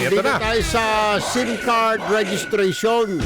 Dito tayo sa SIM card registration.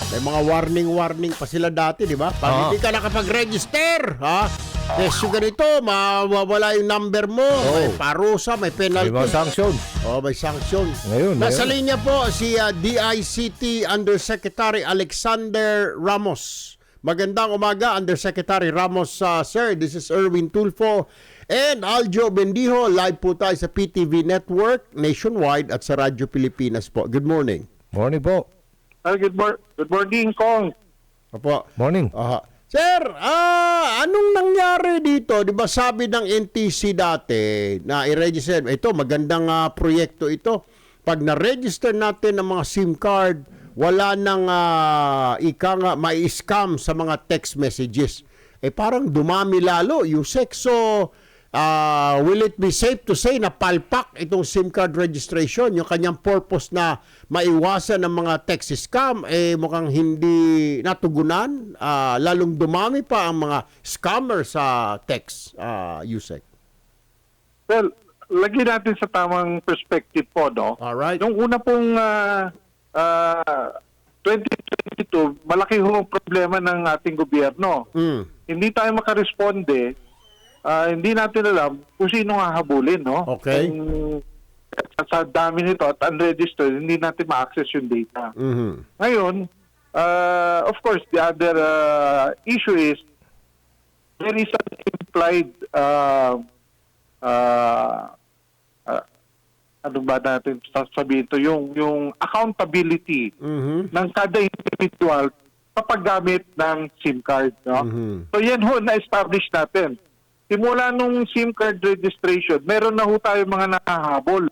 May mga warning pa sila dati, di ba? Pag hindi ka nakapag-register, ha? Yes, yung ganito, mawawala yung number mo. May parusa, may penalty. May mga sanction. May sanction. Ngayon. Nasa linya po si DICT Undersecretary Alexander Ramos. Magandang umaga, Undersecretary Ramos. Sir, this is Erwin Tulfo and Aljo Bendijo. Live po tayo sa PTV Network, nationwide at sa Radyo Pilipinas po. Good morning. Morning po. Good morning, Kong. Opo. Morning. Sir, anong nangyari dito? Di ba sabi ng NTC dati na i-register, ito magandang proyekto ito. Pag na-register natin ang mga SIM card, wala nang mai-scam sa mga text messages. Parang dumami lalo yung sex. So, will it be safe to say na palpak itong SIM card registration? Yung kanyang purpose na maiwasan ng mga text scam, mukhang hindi natugunan. Lalong dumami pa ang mga scammer sa text, Yusek. Well, lagyan natin sa tamang perspective po, no? Alright. Nung una pong 2022, malaki hong problema ng ating gobyerno. Hindi tayo makaresponde. Hindi natin alam kung sino hahabulin, no? Okay. Sa dami nito at unregistered, hindi natin ma-access yung data. Ngayon, of course, the other issue is there is an implied ano ba natin sasabihin ito, yung accountability ng kada individual kapag gamit ng SIM card, no? So yan ho na-establish natin. Simula nung SIM card registration, meron na ho tayo mga nakahabol.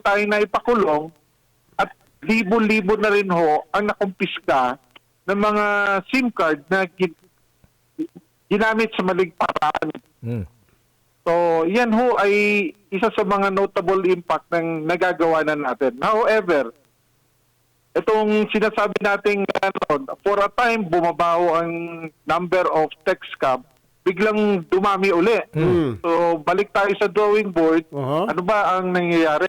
Tayo na ipakulong at libo-libo na rin ho ang nakumpiska ng mga SIM card na ginamit sa maling paraan. So, yan ho ay isa sa mga notable impact ng nagagawa na natin. However, itong sinasabi nating for a time bumabaho ang number of text scam, biglang dumami uli. So, balik tayo sa drawing board. Ano ba ang nangyayari?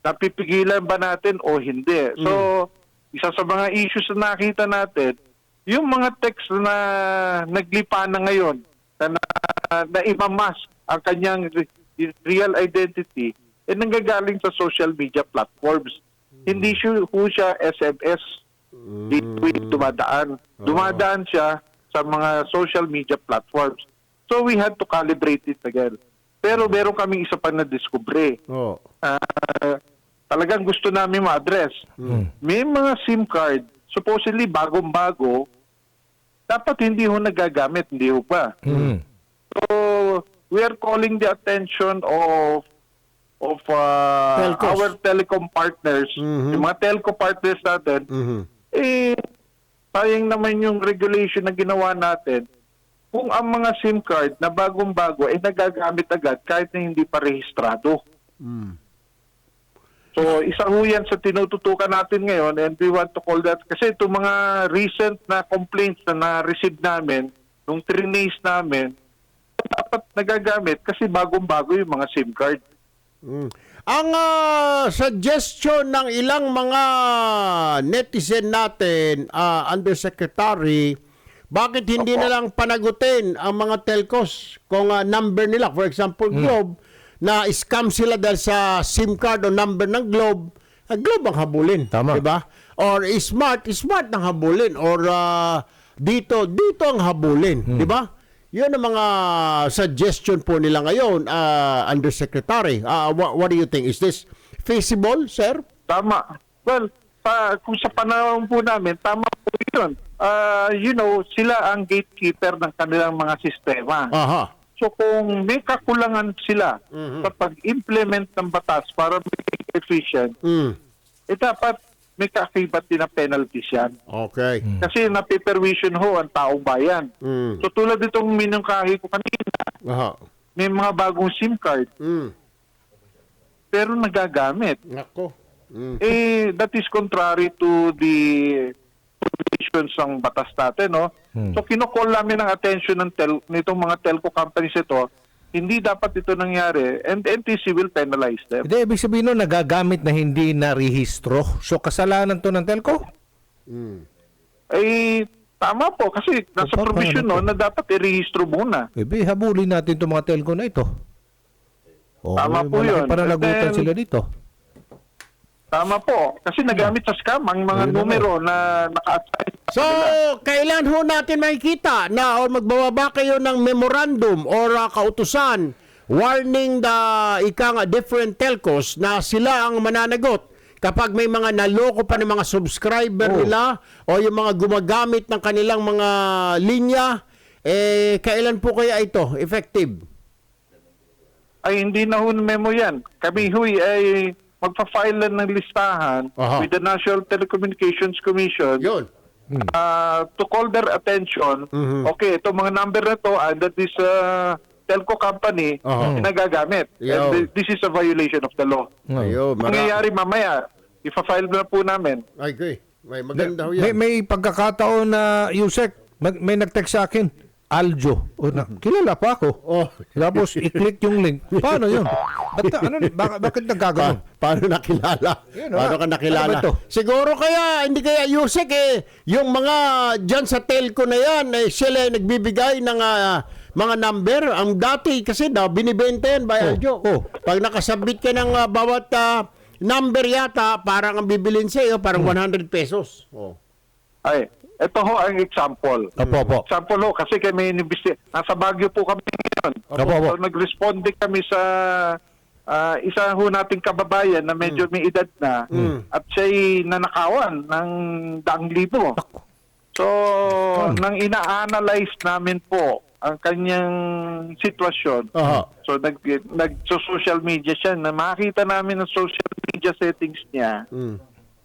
Napipigilan ba natin o hindi? So, isa sa mga issues na nakita natin, yung mga text na naglipa na ngayon, na imamask ang kanyang real identity, nanggagaling sa social media platforms. Hindi siya SMS. Dito dumadaan. Dumadaan siya sa mga social media platforms. So we had to calibrate it again. Pero meron kaming isa pa na discovery. Talagang gusto namin ma-address. May mga SIM card, supposedly bagong-bago, dapat hindi ho nagagamit, hindi ho ba? So we are calling the attention of our telecom partners, yung mga telco partners natin, sayang naman yung regulation na ginawa natin kung ang mga SIM card na bagong-bago ay nagagamit agad kahit na hindi pa rehistrado. So, isa ho yan sa tinututukan natin ngayon and we want to call that kasi itong mga recent na complaints na na-receive namin nung 3 days namin, dapat nagagamit kasi bagong-bago yung mga SIM card. Ang suggestion ng ilang mga netizen natin, Undersecretary, bakit hindi na lang panagutin ang mga telcos kung number nila, for example, Globe, na scam sila dahil sa SIM card o number ng Globe, Globe ang habulin. Tama. Diba? Or Smart ang habulin. Or dito ang habulin. Diba? Yun ang mga suggestion po nila ngayon, Undersecretary. What do you think? Is this feasible, sir? Tama. Well, kung sa panahon po namin, tama po yun. Sila ang gatekeeper ng kanilang mga sistema. So kung may kakulangan sila sa pag-implement ng batas para maging efficient, dapat may kaakibat din na penalties yan. Okay. Kasi napipervision ho ang taong bayan. So tulad itong minungkahi ko kanina, may mga bagong SIM card, pero nagagamit. Nako. That is contrary to the provisions ng batas natin, no? So kinukol namin ang attention ng nitong mga telco companies ito hindi dapat ito nangyari and NTC will penalize them. Hindi, ibig sabihin nun, nagagamit na hindi narehistro. So, kasalanan to ng telco? Eh, tama po kasi nasa Paano provision to? no, na dapat i-rehistro muna. Ebe, habulin natin itong mga telco na ito. Oh, Tama po malaki yun. pananagutan And then, sila dito. Tama po. Kasi nagamit sa scam ang mga Ayun na numero na naka-assign. So, kailan ho natin makikita na o magbababa kayo ng memorandum or kautusan warning the different telcos na sila ang mananagot kapag may mga naloko pa ng mga subscriber nila o yung mga gumagamit ng kanilang mga linya, kailan po kaya ito effective? Ay, hindi na ho memo yan. Kami huy ay magpa-file lang ng listahan Aha. with the National Telecommunications Commission Yun. to call their attention. Okay, itong mga number na to under this telco company Aha. nagagamit. Yo. And this is a violation of the law. Ayun, Mangyayari mamaya, ipa-file na po namin. Ay, okay. May maganda ho yan. May pagkakataon na, Yusek, may nag-text sa akin, Aljo. Kilala pa ako. Oh. Tapos, i-click yung link. Paano yun? Bakit nagkaganon? Paano nakilala? Yun, Paano ka nakilala? Ano ba ito? Siguro kaya, hindi kaya Yusek yung mga dyan sa telco na yan, sila ay nagbibigay ng mga number. Ang dati kasi binibenta yan by Aljo. Pag nakasubmit ka ng bawat number yata, parang ang bibilin sa iyo, parang 100 pesos. Oh. Ay, ito ho ang example. Opo. Example ho, kasi kami nasa Baguio po kami ngayon. Opo. So, nag-responde kami sa isa ho nating kababayan na medyo may edad na at siya'y nanakawan ng 100,000. So, nang ina-analyze namin po ang kanyang sitwasyon. Aha. So, nag-social media siya na makita namin ang social media settings niya.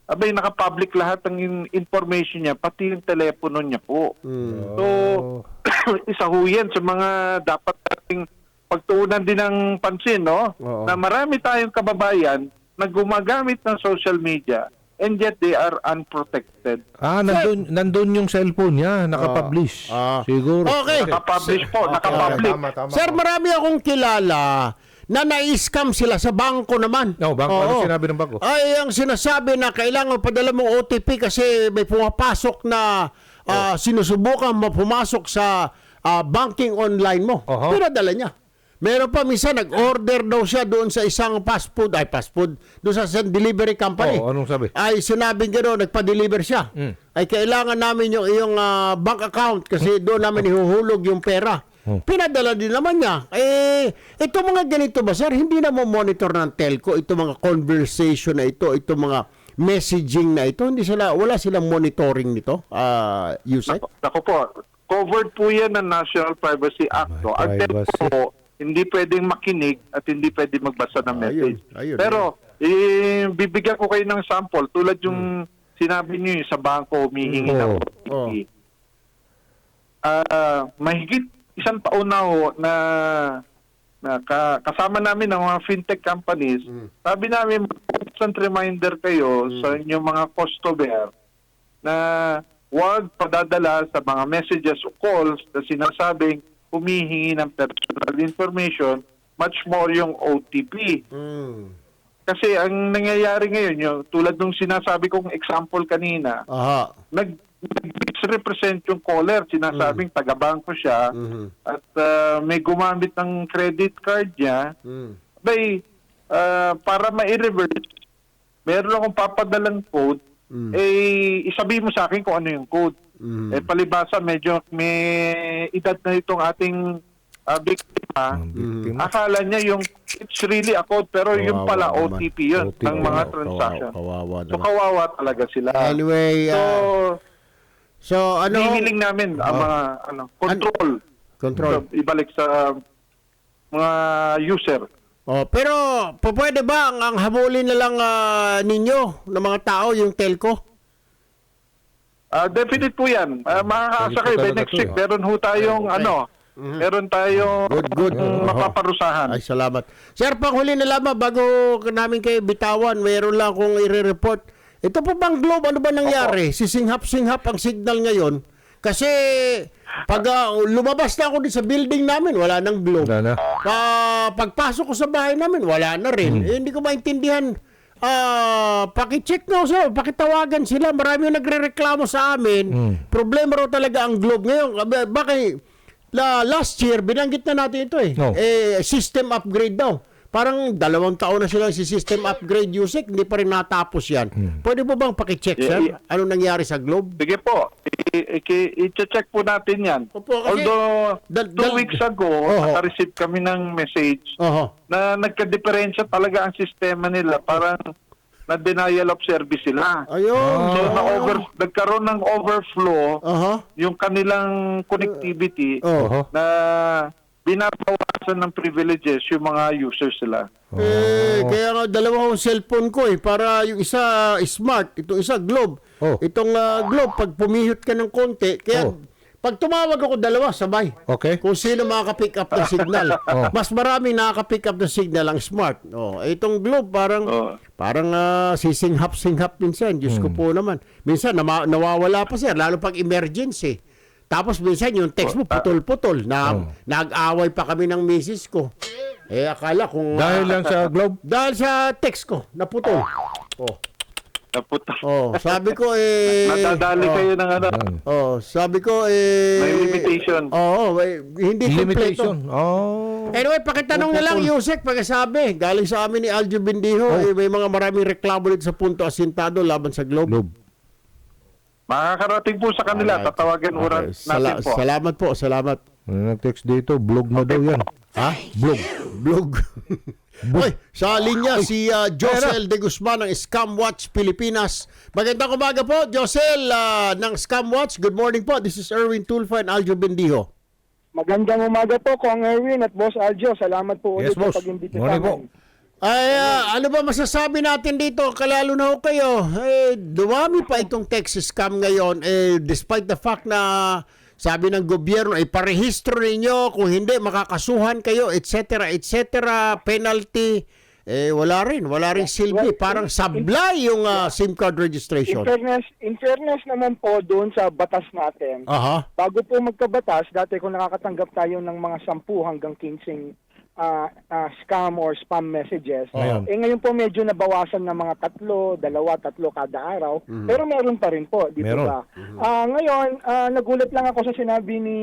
Abay, naka-public lahat ng information niya, pati yung telepono niya po. So, isa ho yan sa mga dapat nating pagtuunan din ng pansin, no? Oo. Na marami tayong kababayan na gumagamit ng social media and yet they are unprotected. Nandun yung cellphone niya, nakapublish. Siguro. Okay. Naka-publish po, naka-public. Tama. Sir, marami akong kilala na na-scam sila sa bangko naman. No, bangko. Ano sinabi ng bangko? Ay, ang sinasabi na kailangan padala mong OTP kasi may pumapasok na sinusubukan pumasok sa banking online mo. Pinadala niya. Meron pa minsan nag-order daw siya doon sa isang fast food, doon sa delivery company. Anong sabi? Ay sinabing gano'n, nagpa-deliver siya. Ay kailangan namin yung iyong bank account kasi doon namin ihuhulog yung pera. Pinadala din naman niya. Ito mga ganito ba, sir? Hindi na mo monitor ng telco ito mga conversation na ito mga messaging na ito. Wala silang monitoring nito, Yusek? Ako po, covered po yan ng National Privacy Act. No? Ang Privacy. telco po, hindi pwedeng makinig at hindi pwedeng magbasa ng message. Ayun. Pero, bibigyan ko kayo ng sample. Tulad yung sinabi niyo yung sa bangko, humihingi ng OTP. Mahigit isang taon na ho na kasama namin ng mga fintech companies. Sabi namin, constant reminder kayo sa inyong mga customer na huwag padadala sa mga messages o calls na sinasabing humihingi ng personal information, much more yung OTP. Kasi ang nangyayari ngayon, yung, tulad nung sinasabi kong example kanina, nag-represent yung caller, sinasabing taga-bangko siya, at may gumamit ng credit card niya, para ma-reverse, meron akong papadalang code, isabi mo sa akin kung ano yung code. Palibasa, medyo may edad na itong ating biktima. Akala niya yung it's really a code, pero yung pala OTP yun ng mga transaction. So kawawa talaga sila. Anyway, so ano? Hihiling namin ang mga control. So, ibalik sa mga user. Pero pwede ba ang habulin na lang ninyo ng mga tao yung telco? Definite po yan. Makakaasa kayo by next week. Meron ho tayong meron tayong Good. mapaparusahan. Ay, salamat. Sir, panghuli na lamang bago namin kayo bitawan, mayroon lang akong i-report. Ito po bang Globe, ano ba nangyari? Sisinghap-singhap ang signal ngayon. Kasi pag lumabas na ako din sa building namin, wala nang Globe. Wala na. Pagpasok ko sa bahay namin, wala na rin. Eh, hindi ko maintindihan. Paki-check nga sir, pakitawagan sila. Marami yung nagre-reklamo sa amin. Problema raw talaga ang Globe ngayon. Bakit last year, binanggit na natin ito eh. No. System upgrade daw. Parang 2 taon na silang si system upgrade Yusek, hindi pa rin natapos yan. Pwede po bang pakicheck, sir? Ano nangyari sa Globe? Sige po, i-check po natin yan. Opo, kasi- Although, 2 weeks ago, Oho. naka-receive kami ng message Oho. na nagka-diferensya talaga ang sistema nila. Parang na-denial of service sila. Ayun. So, nagkaroon ng overflow Aha. yung kanilang connectivity Oh. na binabawasan ng privileges yung mga users sila. Kaya nga dalawa akong cellphone ko para yung isa smart, itong isa Globe. Oh. Itong Globe, pag pumihit ka ng konti, kaya pag tumawag ako dalawa, sabay. Okay. Kung sino makaka-pick up ng signal. Mas maraming nakaka-pick up ng signal ang smart. Itong Globe parang sisinghap-singhap minsan. Diyos ko po naman. Minsan nawawala pa siya, lalo pag emergency. Tapos minsan yung text mo putol-putol. Nag-away pa kami ng misis ko. Akala kung... Dahil lang sa Globe? Dahil sa text ko, naputol. Naputa. Sabi ko Nadadali kayo ng ano. sabi ko May limitation. hindi kompleto. Limitation. Anyway, pakitanong na lang, Yusek, pagkasabi, galing sa amin ni Aljo Bendijo, may mga maraming reklamo dito sa Punto Asintado laban sa Globe. Makakarating po sa kanila, tatawagan Okay. natin po. Salamat po, salamat. Nag-text dito, blog na daw yan. Ha? Blog. Oy, sa linya si Josel De Guzman ng Scam Watch Pilipinas. Magandang umaga po, Josel ng Scam Watch. Good morning po. This is Erwin Tulfo and Aljo Bendijo. Magandang umaga po, Kong Erwin at Boss Aljo. Salamat po ulit Yes, boss. sa pag-imbita sa Morning po. amin. Ano ba masasabi natin dito? Kalalo na ho kayo. Dumami pa itong Texas scam ngayon. Despite the fact na sabi ng gobyerno, parehistro ninyo. Kung hindi, makakasuhan kayo, etc. Penalty. Wala rin silbi. Parang sablay yung SIM card registration. In fairness naman po doon sa batas natin, Aha. bago po magkabatas, dati kung nakakatanggap tayo ng mga 10 hanggang 15 scam or spam messages. Ngayon po medyo nabawasan ng mga 3 kada araw. Pero meron pa rin po, di Meron. ba? Ngayon, nagulat lang ako sa sinabi ni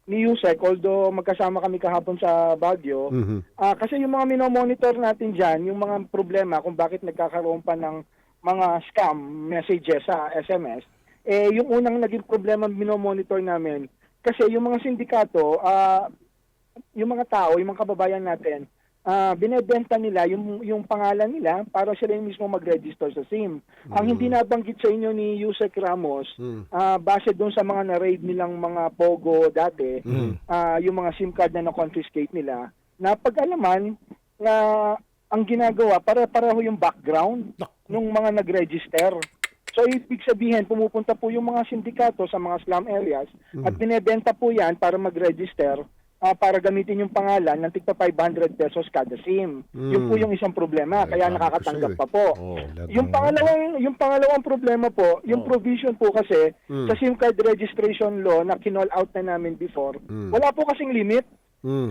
Yusek, although magkasama kami kahapon sa Baguio. Kasi yung mga minomonitor natin dyan, yung mga problema kung bakit nagkakaroon pa ng mga scam messages sa SMS, yung unang naging problema minomonitor namin, kasi yung mga sindikato, yung mga tao, yung mga kababayan natin, binebenta nila yung pangalan nila para sila yung mismo mag-register sa SIM. Ang hindi nabanggit sa inyo ni Yusek Ramos, base doon sa mga na-raid nilang mga Pogo dati, yung mga SIM card na na-confiscate nila, na pag-alaman na ang ginagawa, para-pareho yung background ng mga nag-register. So, ibig sabihin, pumupunta po yung mga sindikato sa mga slum areas at binebenta po yan para mag-register para gamitin yung pangalan ng tigpa 500 pesos kada SIM. Yun po yung isang problema, kaya nakakatanggap pa po. Yung pangalawang problema po, yung provision po kasi sa SIM card registration law na kinall out na namin before, wala po kasing limit.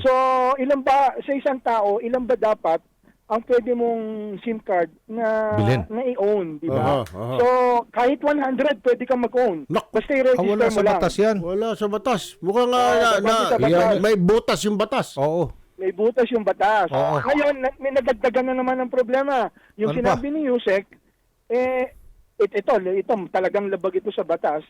So, ilan ba sa isang tao, ilan ba dapat ang pwede mong SIM card na i-own, di ba? So, kahit 100 pwede kang mag-own. Basta i-register Wala mo sa lang. batas yan. Wala sa batas. Mukhang sa batas. may butas yung batas. Oo. May butas yung batas. Oo. Ngayon, may nadagdagan na naman ng problema. Yung Ano sinabi ni Yusek, ito talagang labag ito sa batas.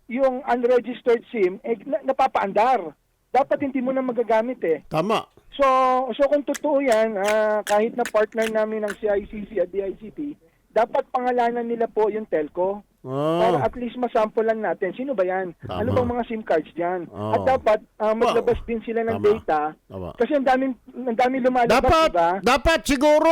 Yung unregistered SIM, napapaandar. Dapat hindi mo na magagamit Tama. So kung totoo yan, kahit na partner namin ng CICC at DICT, dapat pangalanan nila po yung telco. Para at least masampulan natin. Sino ba yan? Tama. Ano bang mga SIM cards dyan? At dapat maglabas din sila ng Tama. data. Tama. Kasi ang daming lumalabas, diba? Dapat siguro,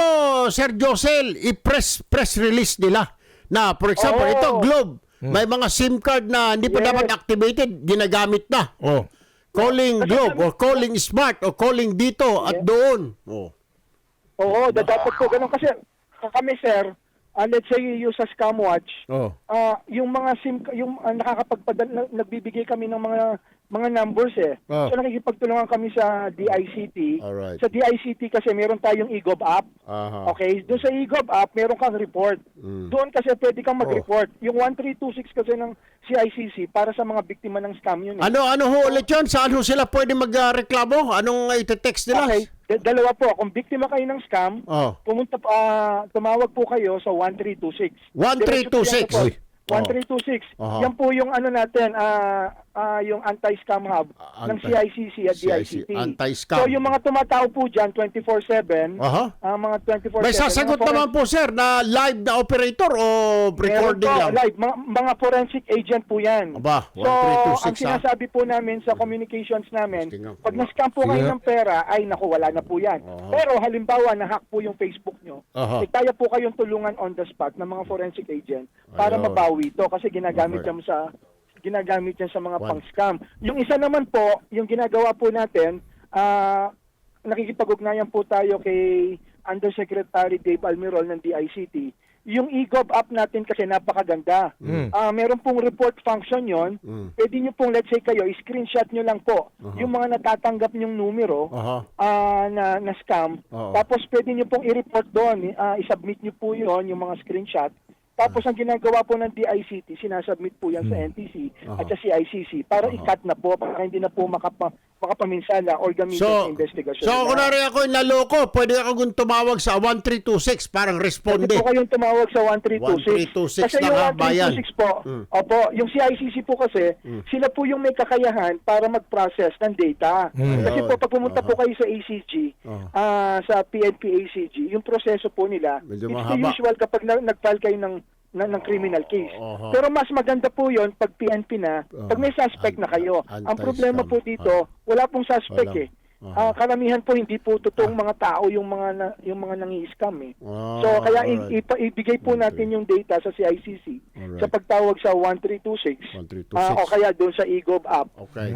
Sir Josel, i-press release nila na, for example, ito, Globe, may mga SIM card na hindi pa dapat activated, ginagamit na. Calling Globe, or calling Smart, or calling dito at doon. Oo, dapat po ganun. Kasi kami, sir, let's say you use sa Scamwatch, Oh. yung mga SIM, yung nakakapagpadala, nagbibigay kami ng mga numbers eh. Oh. So nakikipagtulungan kami sa DICT. Alright. Sa DICT kasi meron tayong eGov app. Aha. Okay, doon sa eGov app, meron kang report. Doon kasi pwede kang mag-report. Yung 1326 kasi ng CICC para sa mga biktima ng scam yun. Eh. Ano ho ulit yun? Saan ho sila pwede magreklamo? Anong ite-text nila? Okay, dalawa po. Kung biktima kayo ng scam, Oh. tumawag po kayo sa 1326. 1326. Diretso po yan Uy. po. 1326. Aha. Yan po yung ano natin, yung anti-scam hub ng CICC at DICT. Anti-scam. So yung mga tumatao po dyan 24/7, Aha. mga 24/7. May sasagot mga naman po, sir, na live na operator o recording meron po, lang? live. Mga forensic agent po yan. Aba, So, 1326 ang sinasabi po namin sa communications namin, Sige nga. pag na-scam po Sige kayo nga. ng pera, ay naku, wala na po yan. Aha. Pero halimbawa, na-hack po yung Facebook nyo, Aha. kaya po kayong tulungan on the spot ng mga forensic agent para Ayun. mabawi ito kasi ginagamit Okay. yan sa mga One. pang-scam. Yung isa naman po, yung ginagawa po natin, nakikipag-ugnayan po tayo kay Undersecretary Dave Almirol ng DICT. Yung eGov app natin kasi napakaganda. Meron pong report function yon. Pwede nyo pong, let's say kayo, screenshot nyo lang po yung mga natatanggap nyong numero Aha. na scam. Oo. Tapos pwede nyo pong i-report doon, i-submit nyo po yon yung mga screenshot. Tapos ang ginagawa po ng DICT, sinasubmit po yan sa NTC at sa CICC para i-cut na po, para hindi na po makapaminsala or gamitin sa investigasyon. So, nila. kunwari ako yung naloko, pwede ako tumawag sa 1326, parang responde. Pwede po kayong tumawag sa 1326. 1326 Kasi na yung nga, bayan. 1326 po, opo, yung CICC po kasi, sila po yung may kakayahan para mag-process ng data. Kasi po, pag pumunta po kayo sa ACG, sa PNP ACG, yung proseso po nila, Medyo it's mahaba. usual kapag nag-file kayo ng criminal case. Pero mas maganda po yon pag PNP na, pag may suspect na kayo. Ang problema po dito, wala pong suspect Walang. eh. Karamihan po hindi po totoong mga tao yung mga nangi-scam eh. Ah, So kaya alright. ibigay po natin yung data sa CICC Alright. sa pagtawag sa 1326 1326. o kaya doon sa eGov app. Okay.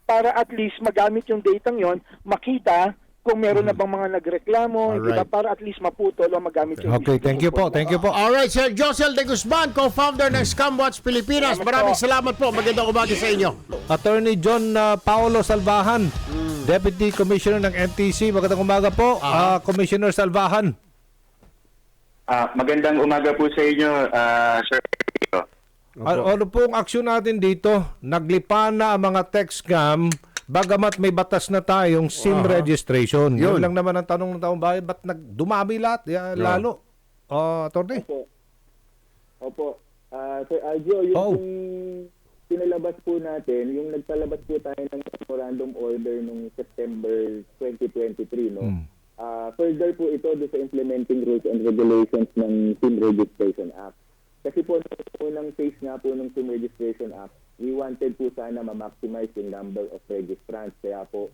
Para at least magamit yung data yon, makita kung meron na bang mga nagreklamo, di ba? Alright. Para at least maputol o magamit yung Okay, thank you po. Thank you po. Alright, Sir Josel De Guzman, co-founder ng Scamwatch Pilipinas. Maraming salamat po. Magandang umaga sa inyo. Attorney John Paulo Salvahan, Deputy Commissioner ng NTC. Magandang umaga po, Commissioner Salvahan. Magandang umaga po sa inyo, Sir. Ano po ang aksyon natin dito? Naglipa na ang mga text scam, bagamat may batas na tayong SIM registration. Yun Yun. lang naman ang tanong ng taong bayan, ba't dumami lahat? Lalo. Attorney? Opo. Sir Aljo, yung Oh. pinalabas po natin, yung nagpalabas po tayo ng memorandum order noong September 2023, no? Further po ito do sa implementing rules and regulations ng SIM Registration Act. Kasi po, nung unang phase nga po ng SIM Registration Act, we wanted po sana ma-maximize yung number of registrants. Kaya po,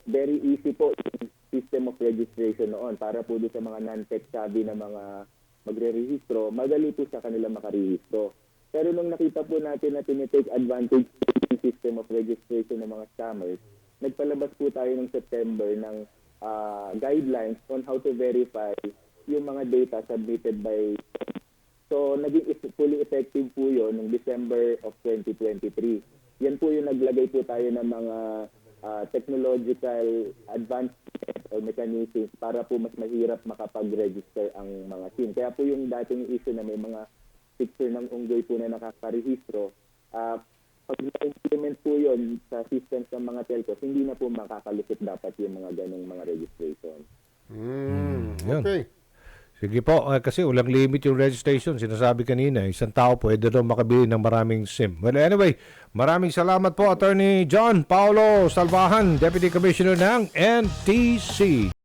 very easy po yung system of registration noon para po doon sa mga non-tech savvy na mga magre-rehistro, madali po sa kanila makarehistro. Pero nung nakita po natin na tinitake advantage yung system of registration ng mga scammers, nagpalabas po tayo ng September ng guidelines on how to verify yung mga data submitted by. So, naging fully effective po yun noong December of 2023. Yan po yung naglagay po tayo ng mga technological advancements or mechanisms para po mas mahirap makapag-register ang mga SIM. Kaya po yung dating issue na may mga picture ng unggoy po na nakakarehistro, pag na-implement po yun sa systems ng mga telcos, hindi na po makakalusot dapat yung mga ganong mga registration. Yun. Okay. Sige po, kasi walang limit yung registration. Sinasabi kanina, isang tao pwede daw makabili ng maraming SIM. Well, anyway, maraming salamat po, Attorney John Paulo Salvahan, Deputy Commissioner ng NTC.